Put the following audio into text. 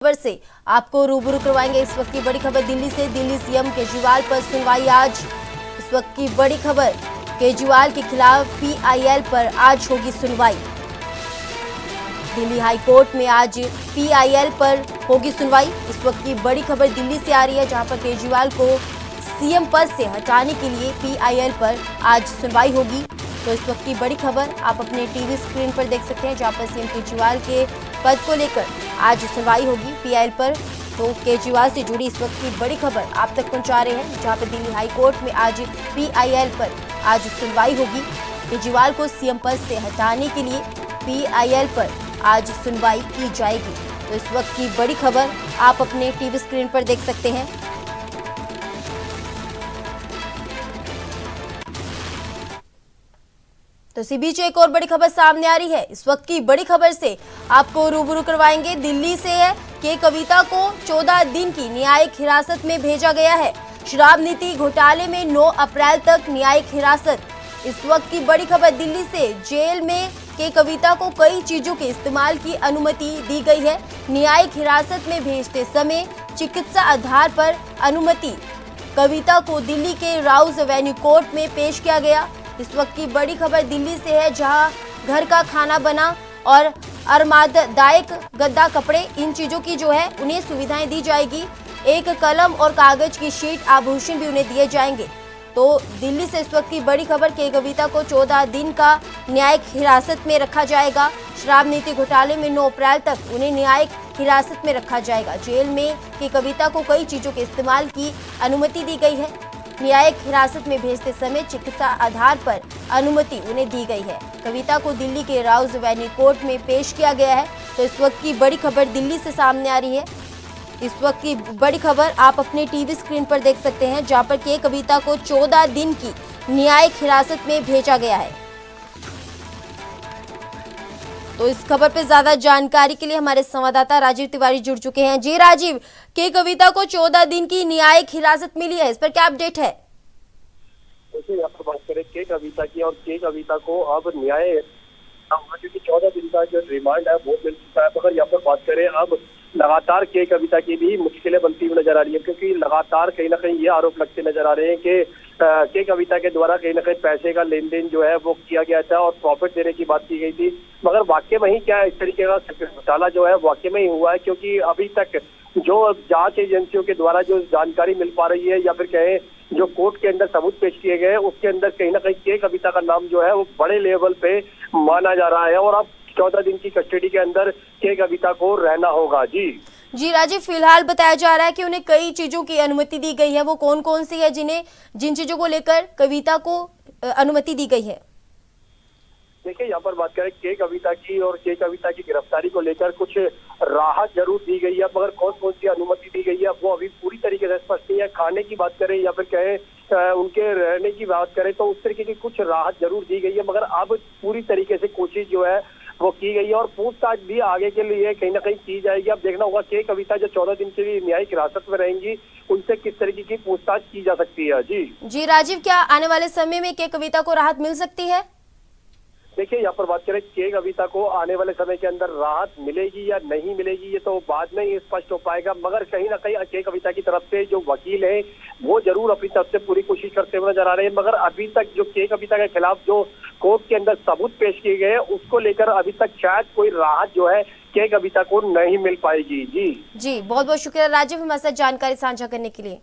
खबर से आपको रूबरू करवाएंगे। इस वक्त की बड़ी खबर दिल्ली से। दिल्ली सीएम केजरीवाल पर सुनवाई आज। इस वक्त की बड़ी खबर, केजरीवाल के खिलाफ पीआईएल पर आज होगी सुनवाई। दिल्ली हाई कोर्ट में आज पीआईएल पर होगी सुनवाई। इस वक्त की बड़ी खबर दिल्ली से आ रही है, जहां पर केजरीवाल को सीएम पद से हटाने के लिए पीआईएल पर आज सुनवाई होगी। तो इस वक्त की बड़ी खबर आप अपने टीवी स्क्रीन पर देख सकते हैं, जहां पर सीएम केजरीवाल के पद को लेकर आज सुनवाई होगी पीआईएल पर। तो केजरीवाल से जुड़ी इस वक्त की बड़ी खबर आप तक पहुंचा रहे हैं, जहां पर दिल्ली हाई कोर्ट में आज पीआईएल पर आज सुनवाई होगी। केजरीवाल को सीएम पद से हटाने के लिए पीआईएल पर आज सुनवाई की जाएगी। तो इस वक्त की बड़ी खबर आप अपने टीवी स्क्रीन पर देख सकते हैं। तो इसी बीच एक और बड़ी खबर सामने आ रही है। इस वक्त की बड़ी खबर से आपको रूबरू करवाएंगे। दिल्ली से है कि कविता को 14 दिन की न्यायिक हिरासत में भेजा गया है। शराब नीति घोटाले में 9 अप्रैल तक न्यायिक हिरासत। इस वक्त की बड़ी खबर दिल्ली से। जेल में के कविता को कई चीजों के इस्तेमाल की अनुमति दी गई है। न्यायिक हिरासत में भेजते समय चिकित्सा आधार पर अनुमति। कविता को दिल्ली के राउज एवेन्यू कोर्ट में पेश किया गया। इस वक्त की बड़ी खबर दिल्ली से है, जहां घर का खाना बना और आरामदायक गद्दा, कपड़े, इन चीजों की जो है उन्हें सुविधाएं दी जाएगी। एक कलम और कागज की शीट, आभूषण भी उन्हें दिए जाएंगे। तो दिल्ली से इस वक्त की बड़ी खबर कि कविता को 14 दिन का न्यायिक हिरासत में रखा जाएगा। शराब नीति घोटाले में 9 अप्रैल तक उन्हें न्यायिक हिरासत में रखा जाएगा। जेल में कि कविता को कई चीजों के इस्तेमाल की अनुमति दी गई है। न्यायिक हिरासत में भेजते समय चिकित्सा आधार पर अनुमति उन्हें दी गई है। कविता को दिल्ली के राउज एवेन्यू कोर्ट में पेश किया गया है। तो इस वक्त की बड़ी खबर दिल्ली से सामने आ रही है। इस वक्त की बड़ी खबर आप अपने टीवी स्क्रीन पर देख सकते हैं, जहां पर के कविता को 14 दिन की न्यायिक हिरासत में भेजा गया है। तो इस खबर पे ज्यादा जानकारी के लिए हमारे संवाददाता राजीव तिवारी जुड़ चुके हैं। जी राजीव, के कविता को 14 दिन की न्यायिक हिरासत मिली है, इस पर क्या अपडेट है? देखिए, यहाँ पर बात करें के कविता की, और के कविता को अब न्याय क्योंकि 14 दिन का जो रिमांड है वो मिल चुका है। मगर यहाँ पर बात करें, अब लगातार के कविता की भी मुश्किलें बनती हुई नजर आ रही है, क्योंकि लगातार कहीं ना कहीं ये आरोप लगते नजर आ रहे हैं कि के कविता के द्वारा कहीं ना कहीं पैसे का लेन देन जो है वो किया गया था और प्रॉफिट देने की बात की गई थी। मगर वाकई में ही क्या इस तरीके का घोटाला जो है वाकई में ही हुआ है? क्योंकि अभी तक जो जांच एजेंसियों के द्वारा जो जानकारी मिल पा रही है, या फिर कहें जो कोर्ट के अंदर सबूत पेश किए गए, उसके अंदर कहीं ना कहीं के कविता का नाम जो है वो बड़े लेवल पे माना जा रहा है। और अब 14 दिन की कस्टडी के अंदर के कविता को रहना होगा। जी राजीव, फिलहाल बताया जा रहा है कि उन्हें कई चीजों की अनुमति दी गई है। वो कौन कौन सी है जिन चीजों को लेकर कविता को अनुमति दी गई है? देखिए, यहाँ पर बात करें के कविता की, और के कविता की गिरफ्तारी को लेकर कुछ राहत जरूर दी गई है, मगर कौन कौन सी अनुमति दी गई है वो अभी पूरी तरीके से स्पष्ट नहीं है। खाने की बात करें या फिर कहें उनके रहने की बात करें, तो उस तरीके की कुछ राहत जरूर दी गई है, मगर अब पूरी तरीके से कोशिश जो है वो की गई है और पूछताछ भी आगे के लिए कहीं ना कहीं की जाएगी। अब देखना होगा के कविता जो 14 दिन के लिए न्यायिक हिरासत में रहेंगी, उनसे किस तरीके की पूछताछ की जा सकती है। जी राजीव, क्या आने वाले समय में के कविता को राहत मिल सकती है? देखिए, यहाँ पर बात करें के कविता को आने वाले समय के अंदर राहत मिलेगी या नहीं मिलेगी, ये तो बाद में ही स्पष्ट हो पाएगा। मगर कहीं ना कहीं के कविता की तरफ से जो वकील है वो जरूर अपनी तरफ से पूरी कोशिश करते हुए नजर आ रहे हैं। मगर अभी तक जो के कविता के खिलाफ जो कोर्ट के अंदर सबूत पेश किए गए, उसको लेकर अभी तक शायद कोई राहत जो है के कविता को नहीं मिल पाएगी। जी बहुत बहुत शुक्रिया राजीव, हमारे साथ जानकारी साझा करने के लिए।